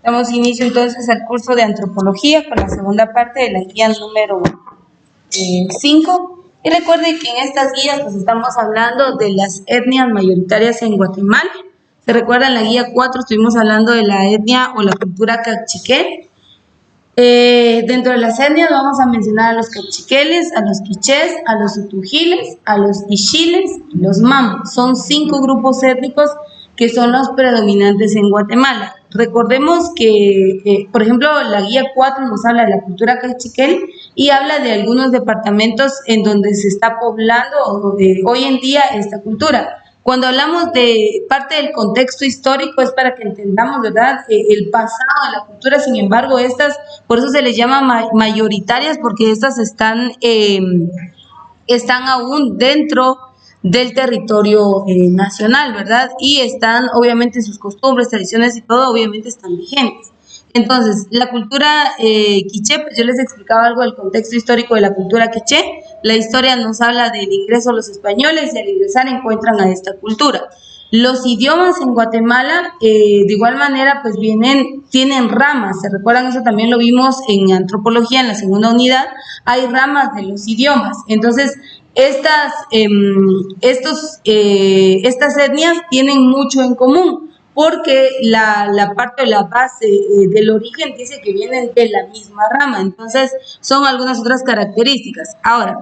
Damos inicio entonces al curso de antropología con la segunda parte de la guía número 5. Y recuerden que en estas guías pues estamos hablando de las etnias mayoritarias en Guatemala. Se recuerda en la guía 4 estuvimos hablando de la etnia o la cultura cachiquel. Dentro de las etnias vamos a mencionar a los cachiqueles, a los quichés, a los utugiles, a los ixiles y los mambos. Son 5 grupos étnicos que son los predominantes en Guatemala. Recordemos que, por ejemplo, la guía 4 nos habla de la cultura cachiquel y habla de algunos departamentos en donde se está poblando hoy en día esta cultura. Cuando hablamos de parte del contexto histórico es para que entendamos, ¿verdad?, el pasado de la cultura. Sin embargo, por eso se les llama mayoritarias, porque estas están aún dentro del territorio nacional, ¿verdad? Y están, obviamente, sus costumbres, tradiciones y todo, obviamente, están vigentes. Entonces, la cultura quiché, pues yo les explicaba algo del contexto histórico de la cultura quiché. La historia nos habla del ingreso de los españoles y al ingresar encuentran a esta cultura. Los idiomas en Guatemala, de igual manera, pues tienen ramas. ¿Se recuerdan? Eso también lo vimos en antropología, en la segunda unidad. Hay ramas de los idiomas. Entonces, estas etnias tienen mucho en común, porque la parte de la base del origen dice que vienen de la misma rama. Entonces, son algunas otras características. Ahora,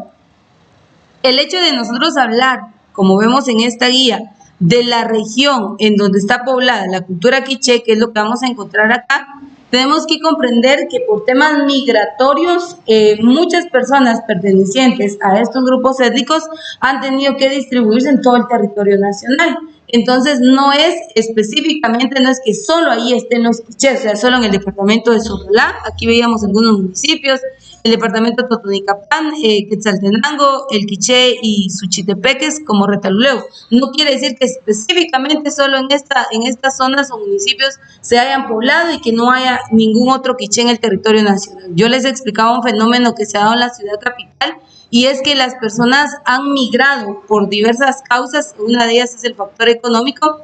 el hecho de nosotros hablar, como vemos en esta guía, de la región en donde está poblada la cultura quiché, que es lo que vamos a encontrar acá, tenemos que comprender que por temas migratorios, muchas personas pertenecientes a estos grupos étnicos han tenido que distribuirse en todo el territorio nacional. Entonces, no es que solo ahí estén los quichés, o sea, solo en el departamento de Sololá. Aquí veíamos algunos municipios, el departamento de Totonicapán, Quetzaltenango, el Quiché y Suchitepeques como Retaluleu. No quiere decir que específicamente solo en estas zonas o municipios se hayan poblado y que no haya ningún otro quiché en el territorio nacional. Yo les explicaba un fenómeno que se ha dado en la ciudad capital, y es que las personas han migrado por diversas causas. Una de ellas es el factor económico.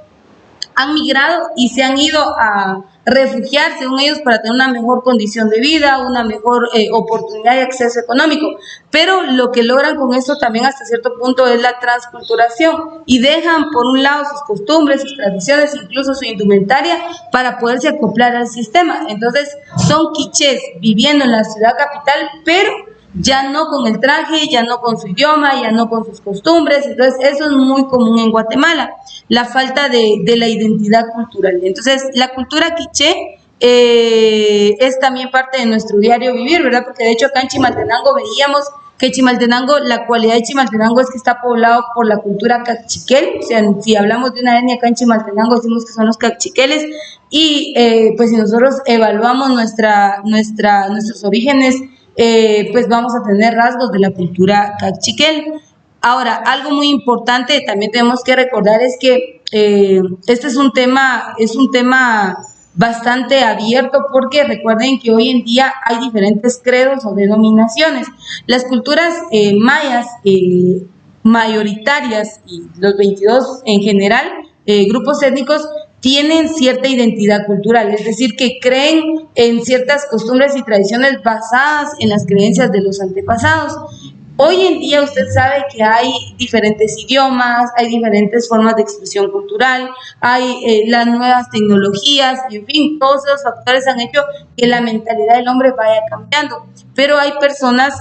Han migrado y se han ido a refugiar, según ellos, para tener una mejor condición de vida, una mejor oportunidad de acceso económico. Pero lo que logran con esto también hasta cierto punto es la transculturación, y dejan por un lado sus costumbres, sus tradiciones, incluso su indumentaria, para poderse acoplar al sistema. Entonces, son quichés viviendo en la ciudad capital, pero ya no con el traje, ya no con su idioma, ya no con sus costumbres. Entonces, eso es muy común en Guatemala, la falta de la identidad cultural. Entonces, la cultura quiché es también parte de nuestro diario vivir, ¿verdad? Porque de hecho acá en Chimaltenango veíamos que Chimaltenango, la cualidad de Chimaltenango es que está poblado por la cultura cachiquel. O sea, si hablamos de una etnia acá en Chimaltenango, decimos que son los cachiqueles. Y pues si nosotros evaluamos nuestros orígenes, pues vamos a tener rasgos de la cultura cachiquel. Ahora, algo muy importante también tenemos que recordar es que este es un tema bastante abierto, porque recuerden que hoy en día hay diferentes credos o denominaciones. Las culturas mayas mayoritarias y los 22 en general, grupos étnicos, tienen cierta identidad cultural, es decir, que creen en ciertas costumbres y tradiciones basadas en las creencias de los antepasados. Hoy en día usted sabe que hay diferentes idiomas, hay diferentes formas de expresión cultural, hay las nuevas tecnologías, y en fin, todos esos factores han hecho que la mentalidad del hombre vaya cambiando. Pero hay personas,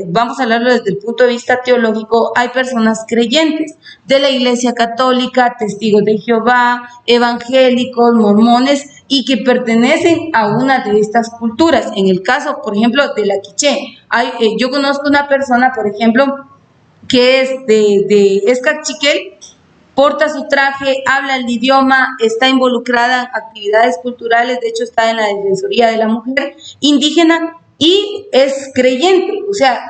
vamos a hablarlo desde el punto de vista teológico, hay personas creyentes de la Iglesia Católica, testigos de Jehová, evangélicos, mormones, y que pertenecen a una de estas culturas. En el caso, por ejemplo, de la quiché, yo conozco una persona, por ejemplo, que es cachiquel, porta su traje, habla el idioma, está involucrada en actividades culturales, de hecho está en la Defensoría de la Mujer Indígena y es creyente. O sea,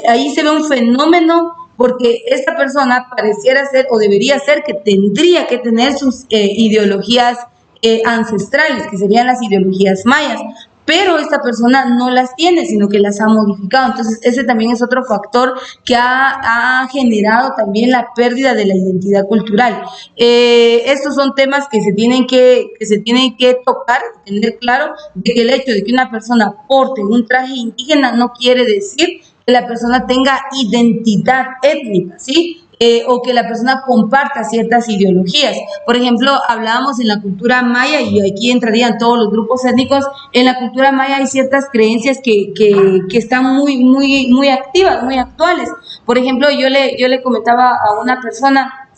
ahí se ve un fenómeno, porque esta persona pareciera ser o debería ser que tendría que tener sus ideologías ancestrales, que serían las ideologías mayas, pero esta persona no las tiene, sino que las ha modificado. Entonces, ese también es otro factor que ha generado también la pérdida de la identidad cultural. Estos son temas que se tienen que tocar, tener claro de que el hecho de que una persona porte un traje indígena no quiere decir que la persona tenga identidad étnica, ¿sí? O que la persona comparta ciertas ideologías. Por ejemplo, hablábamos en la cultura maya, y aquí entrarían todos los grupos étnicos. En la cultura maya hay ciertas creencias que están muy activas, muy actuales. Por ejemplo, yo le comentaba a una persona,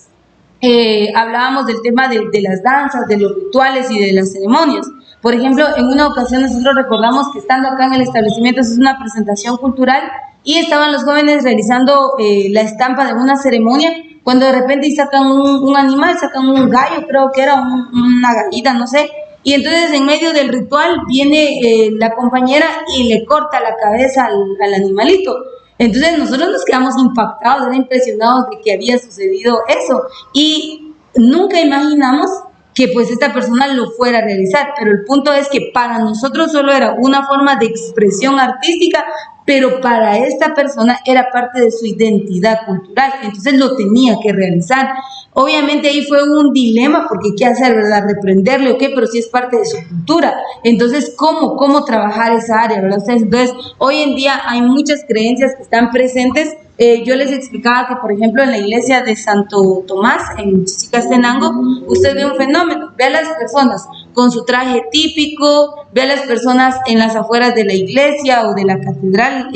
hablábamos del tema de las danzas, de los rituales y de las ceremonias. Por ejemplo, en una ocasión nosotros recordamos que estando acá en el establecimiento, es una presentación cultural, y estaban los jóvenes realizando la estampa de una ceremonia, cuando de repente sacan un animal, sacan un gallo, creo que era una gallina, no sé, y entonces en medio del ritual viene la compañera y le corta la cabeza al animalito. Entonces nosotros nos quedamos impactados, impresionados de que había sucedido eso, y nunca imaginamos que pues esta persona lo fuera a realizar, pero el punto es que para nosotros solo era una forma de expresión artística, pero para esta persona era parte de su identidad cultural, entonces lo tenía que realizar. Obviamente ahí fue un dilema, porque qué hacer, ¿verdad? Reprenderle o qué, pero sí es parte de su cultura. Entonces, ¿cómo trabajar esa área, verdad? Entonces, hoy en día hay muchas creencias que están presentes. Yo les explicaba que, por ejemplo, en la iglesia de Santo Tomás, en Chichicastenango, usted ve un fenómeno, ve a las personas con su traje típico, ve a las personas en las afueras de la iglesia o de la catedral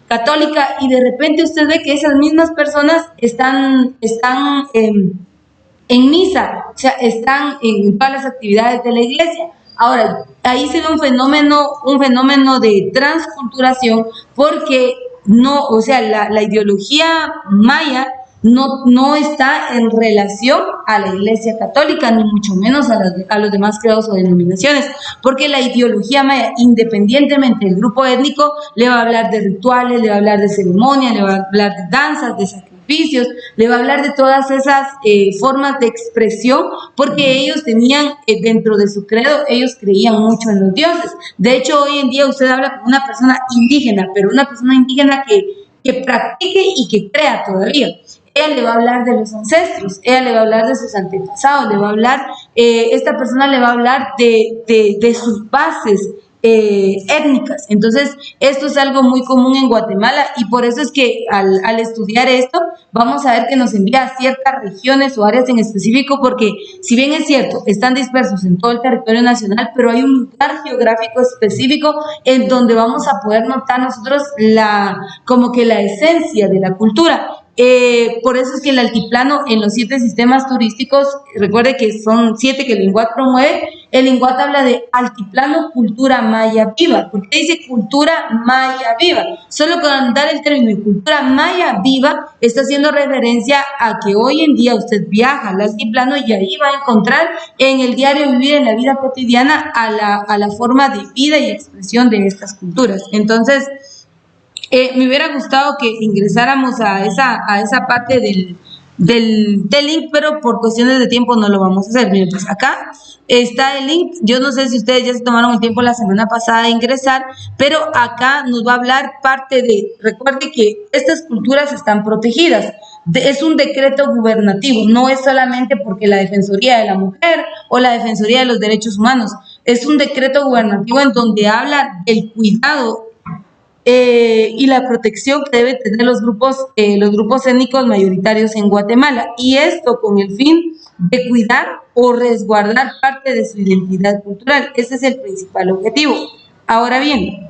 católica, y de repente usted ve que esas mismas personas están en misa, o sea, están en todas las actividades de la iglesia. Ahora, ahí se ve un fenómeno de transculturación, porque no, o sea, la ideología maya no está en relación a la Iglesia Católica, ni mucho menos a los demás credos o denominaciones, porque la ideología maya, independientemente del grupo étnico, le va a hablar de rituales, le va a hablar de ceremonias, le va a hablar de danzas, de sacrificios, le va a hablar de todas esas formas de expresión, porque ellos tenían dentro de su credo, ellos creían mucho en los dioses. De hecho, hoy en día usted habla con una persona indígena, pero una persona indígena que practique y que crea todavía. Ella le va a hablar de los ancestros, ella le va a hablar de sus antepasados, le va a hablar, esta persona le va a hablar de sus bases étnicas. Entonces, esto es algo muy común en Guatemala, y por eso es que al estudiar esto, vamos a ver que nos envía a ciertas regiones o áreas en específico, porque si bien es cierto, están dispersos en todo el territorio nacional, pero hay un lugar geográfico específico en donde vamos a poder notar nosotros como que la esencia de la cultura. Por eso es que el altiplano, en los 7 sistemas turísticos, recuerde que son 7 que el INGUAT promueve, el INGUAT habla de altiplano cultura maya viva. ¿Por qué dice cultura maya viva? Solo con dar el término de cultura maya viva está haciendo referencia a que hoy en día usted viaja al altiplano y ahí va a encontrar en el diario vivir, en la vida cotidiana, a la forma de vida y expresión de estas culturas. Entonces, me hubiera gustado que ingresáramos a esa parte del link, pero por cuestiones de tiempo no lo vamos a hacer. Miren, pues acá está el link. Yo no sé si ustedes ya se tomaron el tiempo la semana pasada de ingresar, pero acá nos va a hablar parte de, recuerde que estas culturas están protegidas. Es un decreto gubernativo, no es solamente porque la Defensoría de la Mujer o la Defensoría de los Derechos Humanos, es un decreto gubernativo en donde habla del cuidado y la protección que deben tener los grupos étnicos mayoritarios en Guatemala, y esto con el fin de cuidar o resguardar parte de su identidad cultural. Ese es el principal objetivo. Ahora bien,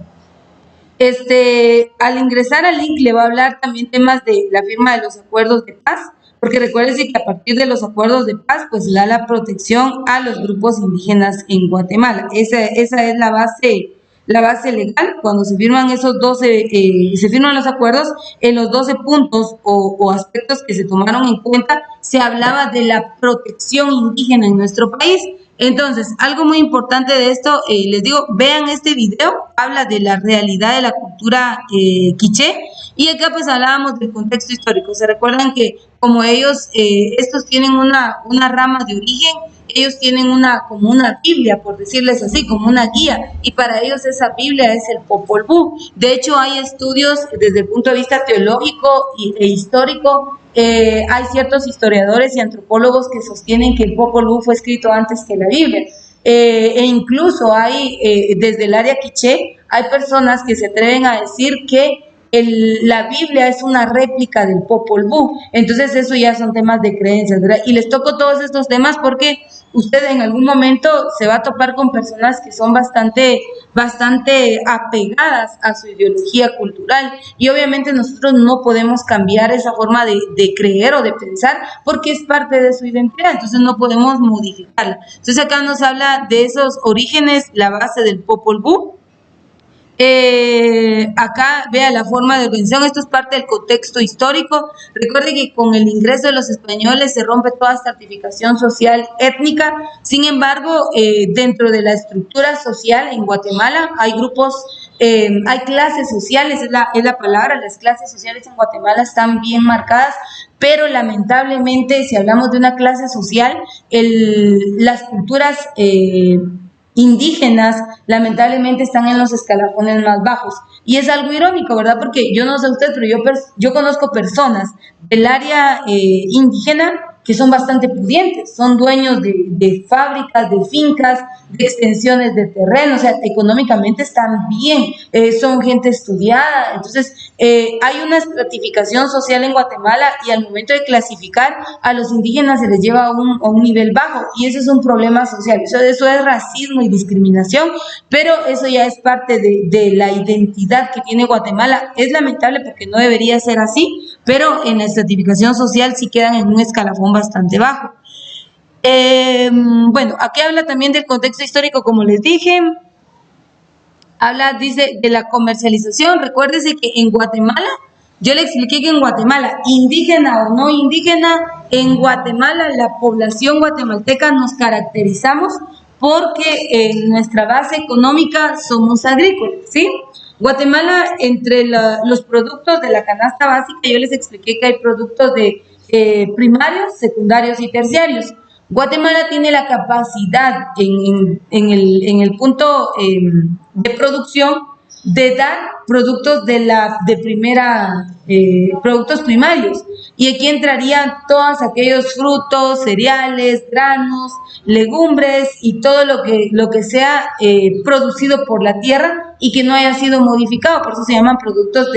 al ingresar al link le va a hablar también temas de la firma de los acuerdos de paz, porque recuérdense que a partir de los acuerdos de paz, pues le da la protección a los grupos indígenas en Guatemala. Esa es la base legal. Cuando se firman se firman los acuerdos, en los 12 puntos o aspectos que se tomaron en cuenta, se hablaba de la protección indígena en nuestro país. Entonces, algo muy importante de esto, les digo, vean este video, habla de la realidad de la cultura quiché, y acá pues hablábamos del contexto histórico. Se recuerdan que como ellos, estos tienen una rama de origen ellos tienen como una Biblia, por decirles así, como una guía, y para ellos esa Biblia es el Popol Vuh. De hecho, hay estudios desde el punto de vista teológico e histórico. Hay ciertos historiadores y antropólogos que sostienen que el Popol Vuh fue escrito antes que la Biblia. E incluso hay, desde el área quiché, hay personas que se atreven a decir que la Biblia es una réplica del Popol Vuh. Entonces eso ya son temas de creencias, ¿verdad? Y les toco todos estos temas porque usted en algún momento se va a topar con personas que son bastante apegadas a su ideología cultural, y obviamente nosotros no podemos cambiar esa forma de creer o de pensar porque es parte de su identidad, entonces no podemos modificarla. Entonces acá nos habla de esos orígenes, la base del Popol Vuh. Acá vea la forma de organización, esto es parte del contexto histórico. Recuerde que con el ingreso de los españoles se rompe toda estratificación social étnica. Sin embargo, dentro de la estructura social en Guatemala hay grupos, hay clases sociales, es la palabra. Las clases sociales en Guatemala están bien marcadas, pero lamentablemente si hablamos de una clase social, las culturas indígenas lamentablemente están en los escalafones más bajos, y es algo irónico, ¿verdad? Porque yo no sé usted, pero yo conozco personas del área indígena que son bastante pudientes, son dueños de fábricas, de fincas, de extensiones de terreno, o sea, económicamente están bien, son gente estudiada. Entonces hay una estratificación social en Guatemala, y al momento de clasificar a los indígenas se les lleva a un nivel bajo, y eso es un problema social. Eso es racismo y discriminación, pero eso ya es parte de la identidad que tiene Guatemala. Es lamentable porque no debería ser así, pero en la estratificación social sí quedan en un escalafón bastante bajo. Bueno, aquí habla también del contexto histórico, como les dije. Dice, de la comercialización. Recuérdese que en Guatemala, yo le expliqué que en Guatemala, indígena o no indígena, en Guatemala la población guatemalteca nos caracterizamos porque en nuestra base económica somos agrícolas, ¿sí? Guatemala, entre los productos de la canasta básica, yo les expliqué que hay productos de primarios, secundarios y terciarios. Guatemala tiene la capacidad en el punto de producción de dar productos productos primarios, y aquí entrarían todos aquellos frutos, cereales, granos, legumbres y todo lo que sea producido por la tierra y que no haya sido modificado, por eso se llaman productos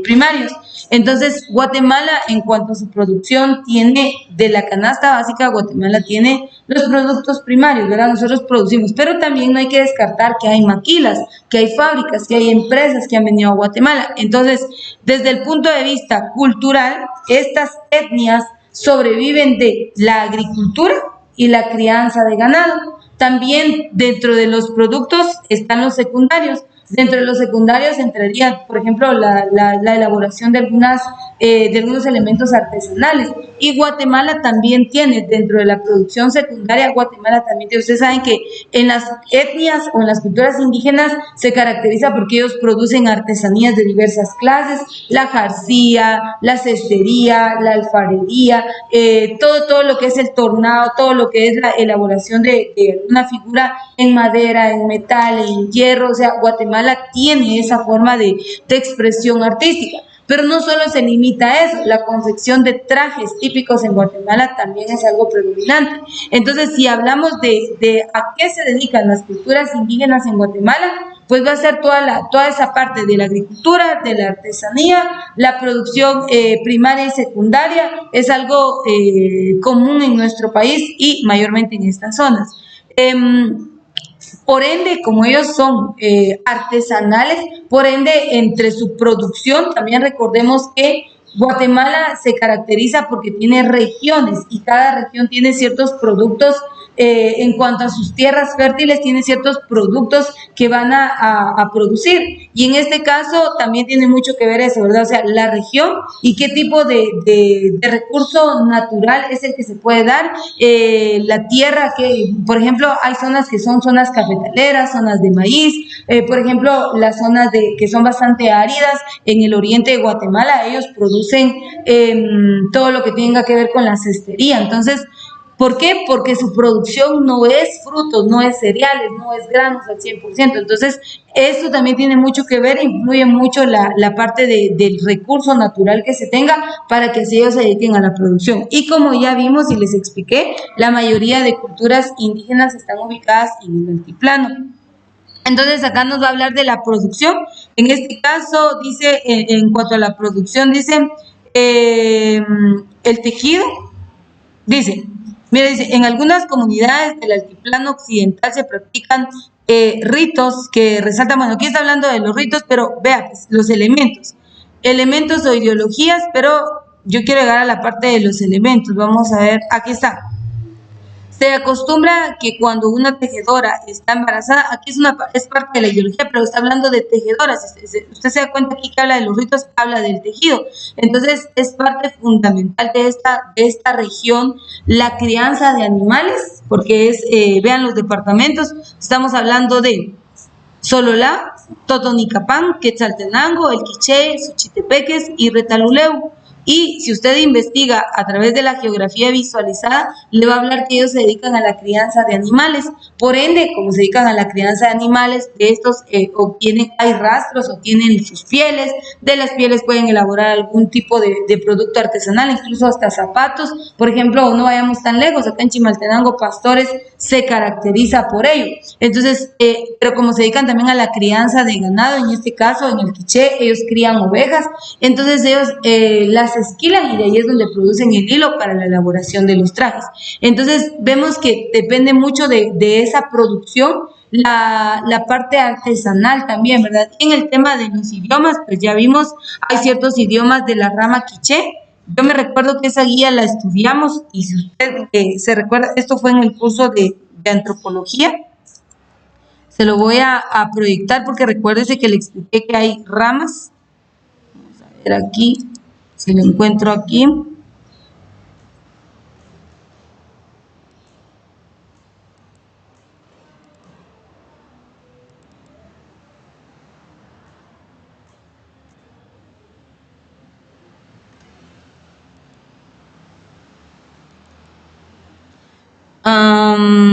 primarios. Entonces, Guatemala, en cuanto a su producción, tiene de la canasta básica, Guatemala tiene los productos primarios, ¿verdad? Nosotros producimos, pero también no hay que descartar que hay maquilas, que hay fábricas, que hay empresas que han venido a Guatemala. Entonces, desde el punto de vista cultural, estas etnias sobreviven de la agricultura y la crianza de ganado. También dentro de los productos están los secundarios. Dentro de los secundarios entraría, por ejemplo, la elaboración de algunos elementos artesanales. Y Guatemala también tiene, dentro de la producción secundaria, Guatemala también tiene. Ustedes saben que en las etnias o en las culturas indígenas se caracteriza porque ellos producen artesanías de diversas clases: la jarcía, la cestería, la alfarería, todo lo que es el tornado, todo lo que es la elaboración de una figura en madera, en metal, en hierro. O sea, Guatemala tiene esa forma de expresión artística. Pero no solo se limita a eso, la confección de trajes típicos en Guatemala también es algo predominante. Entonces, si hablamos de a qué se dedican las culturas indígenas en Guatemala, pues va a ser toda esa parte de la agricultura, de la artesanía, la producción primaria y secundaria, es algo común en nuestro país y mayormente en estas zonas. Por ende, como ellos son artesanales, por ende, entre su producción, también recordemos que Guatemala se caracteriza porque tiene regiones, y cada región tiene ciertos productos. En cuanto a sus tierras fértiles, tiene ciertos productos que van a producir, y en este caso también tiene mucho que ver eso, ¿verdad? O sea, la región y qué tipo de recurso natural es el que se puede dar, la tierra, que por ejemplo hay zonas que son zonas cafetaleras, zonas de maíz, por ejemplo las zonas que son bastante áridas en el oriente de Guatemala, ellos producen todo lo que tenga que ver con la cestería. Entonces, ¿Por qué? Porque su producción no es frutos, no es cereales, no es granos al 100%. Entonces, esto también tiene mucho que ver, influye mucho la parte del recurso natural que se tenga para que así ellos se dediquen a la producción. Y como ya vimos y les expliqué, la mayoría de culturas indígenas están ubicadas en el altiplano. Entonces acá nos va a hablar de la producción. En este caso dice, en cuanto a la producción, dice el tejido, dice, mira, dice, en algunas comunidades del altiplano occidental se practican ritos que resaltan, bueno, aquí está hablando de los ritos, pero vea, pues, los elementos o ideologías, pero yo quiero llegar a la parte de los elementos. Vamos a ver, aquí está. Se acostumbra que cuando una tejedora está embarazada, aquí es parte de la ideología, pero está hablando de tejedoras. Usted se da cuenta aquí que habla de los ritos, habla del tejido. Entonces, es parte fundamental de esta región la crianza de animales, porque vean los departamentos, estamos hablando de Sololá, Totonicapán, Quetzaltenango, El Quiché, Suchitepeques y Retaluleu. Y si usted investiga a través de la geografía visualizada, le va a hablar que ellos se dedican a la crianza de animales. Por ende, como se dedican a la crianza de animales, de estos hay rastros, obtienen sus pieles, de las pieles pueden elaborar algún tipo de producto artesanal, incluso hasta zapatos. Por ejemplo, no vayamos tan lejos, acá en Chimaltenango, Pastores se caracteriza por ello. Entonces, pero como se dedican también a la crianza de ganado, en este caso, en el Quiché, ellos crían ovejas, entonces ellos las esquilan y de ahí es donde producen el hilo para la elaboración de los trajes. Entonces vemos que depende mucho de esa producción la parte artesanal también, ¿verdad? Y en el tema de los idiomas, pues ya vimos, hay ciertos idiomas de la rama quiché. Yo me recuerdo que esa guía la estudiamos y si usted se recuerda, esto fue en el curso de antropología. Se lo voy a proyectar porque recuérdese que le expliqué que hay ramas. Vamos a ver aquí. Si lo encuentro aquí.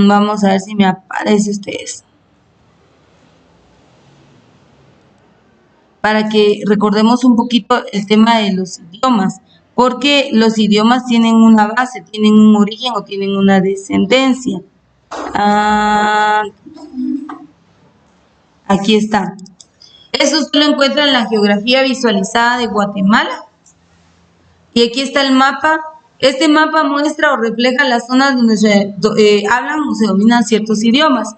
Vamos a ver si me aparece ustedes. Para que recordemos un poquito el tema de los idiomas, porque los idiomas tienen una base, tienen un origen o tienen una descendencia. Aquí está. Eso usted lo encuentra en la geografía visualizada de Guatemala. Y aquí está el mapa. Este mapa muestra o refleja las zonas donde se hablan o se dominan ciertos idiomas.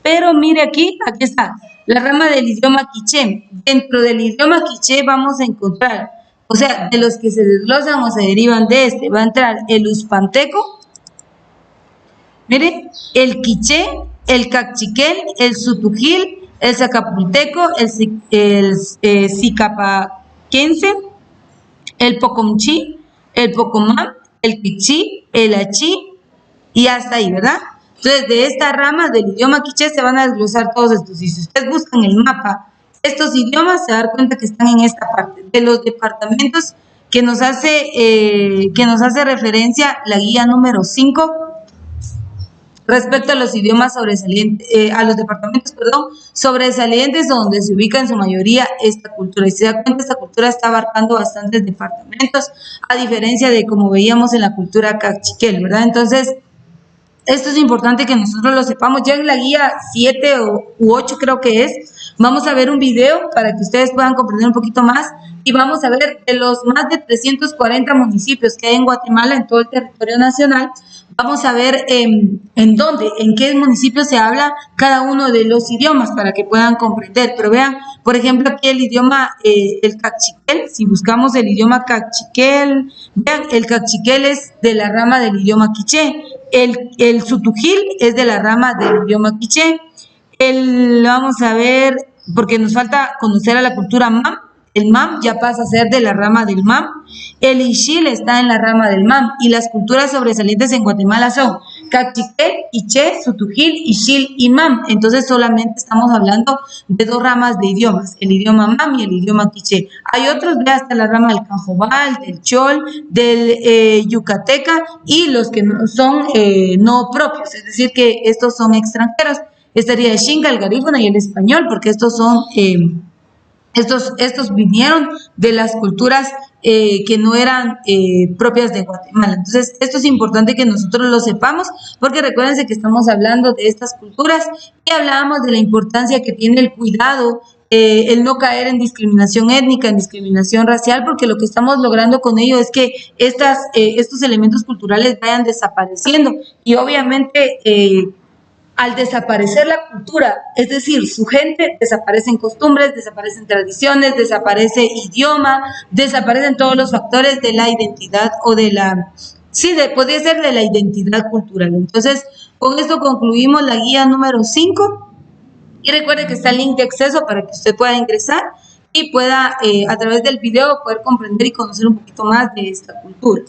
Pero mire aquí está, la rama del idioma quiché. Dentro del idioma quiché vamos a encontrar, o sea, de los que se desglosan o se derivan de este, va a entrar el uspanteco, mire, el quiché, el cachiquel, el sutujil, el zacapulteco, el zicapaquense, el pocomchí, el pocomán, el quichí, el achí y hasta ahí, ¿verdad? Entonces, de esta rama del idioma quiché se van a desglosar todos estos. Y si ustedes buscan el mapa, estos idiomas se dan cuenta que están en esta parte. De los departamentos que nos hace referencia la guía número 5, respecto a los idiomas sobresalientes, a los departamentos, sobresalientes donde se ubica en su mayoría esta cultura. Y se da cuenta, esta cultura está abarcando bastantes departamentos, a diferencia de como veíamos en la cultura cachiquel, ¿verdad? Entonces, esto es importante que nosotros lo sepamos. Ya en la guía 7 u 8 creo que es, vamos a ver un video para que ustedes puedan comprender un poquito más y vamos a ver de los más de 340 municipios que hay en Guatemala, en todo el territorio nacional, vamos a ver en qué municipios se habla cada uno de los idiomas para que puedan comprender. Pero vean, por ejemplo, aquí el idioma, el cachiquel, si buscamos el idioma cachiquel, vean, el cachiquel es de la rama del idioma quiché, el sutujil es de la rama del idioma quiché, vamos a ver, porque nos falta conocer a la cultura mam. El mam ya pasa a ser de la rama del mam. El ixil está en la rama del mam. Y las culturas sobresalientes en Guatemala son Cachiqué, Iché, Sutujil, Ixil y Mam. Entonces solamente estamos hablando de 2 ramas de idiomas, el idioma Mam y el idioma Quiché. Hay otros, ve hasta la rama del Canjobal, del Chol, del Yucateca y los que no, son no propios, es decir, que estos son extranjeros. Estaría el Xinca, el Garífuna y el español, porque estos son... Estos vinieron de las culturas que no eran propias de Guatemala. Entonces, esto es importante que nosotros lo sepamos, porque recuérdense que estamos hablando de estas culturas y hablábamos de la importancia que tiene el cuidado, el no caer en discriminación étnica, en discriminación racial, porque lo que estamos logrando con ello es que estos elementos culturales vayan desapareciendo y obviamente al desaparecer la cultura, es decir, su gente, desaparecen costumbres, desaparecen tradiciones, desaparece idioma, desaparecen todos los factores de la identidad o de la, sí, podría ser de la identidad cultural. Entonces, con esto concluimos la guía número 5 y recuerde que está el link de acceso para que usted pueda ingresar y pueda a través del video poder comprender y conocer un poquito más de esta cultura.